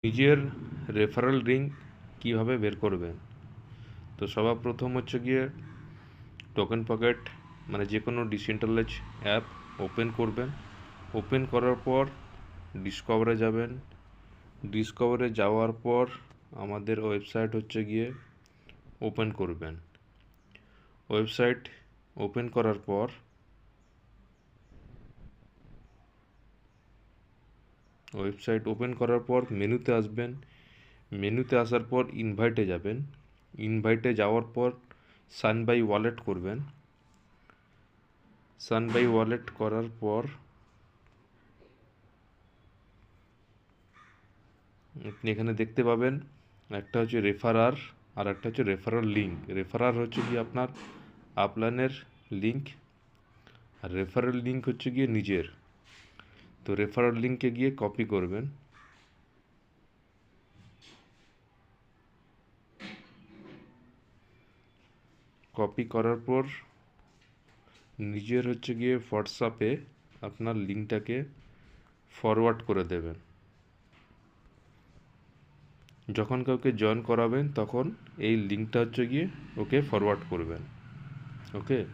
নিজের referral link কীভাবে বের করবেন? তো সবার প্রথম হচ্ছে গিয়ে টোকেন পকেট মানে যে কোনো ডিসেন্ট্রালাইজ অ্যাপ ওপেন করবেন। ওপেন করার পর ডিসকভারে যাবেন। ডিসকভারে যাওয়ার পর আমাদের ওয়েবসাইট হচ্ছে গিয়ে ওপেন করবেন। ওয়েবসাইট ওপেন করার পর মেনুতে আসবেন। মেনুতে আসার পর ইনভাইটে যাবেন। ইনভাইটে যাওয়ার পর সাইন বাই ওয়ালেট করবেন। সাইন বাই ওয়ালেট করার পর আপনি এখানে দেখতে পাবেন একটা হচ্ছে রেফারার আর একটা হচ্ছে রেফারাল লিঙ্ক। রেফারার হচ্ছে গিয়ে আপনার আপলাইনের লিঙ্ক আর রেফারেল লিঙ্ক হচ্ছে গিয়ে নিজের। তো রেফারেল লিঙ্কে গিয়ে কপি করবেন। কপি করার পর নিজের হচ্ছে গিয়ে হোয়াটসঅ্যাপে আপনার লিঙ্কটাকে ফরওয়ার্ড করে দেবেন। যখন কাউকে জয়েন করাবেন তখন এই লিঙ্কটা হচ্ছে গিয়ে ওকে ফরওয়ার্ড করবেন। ওকে।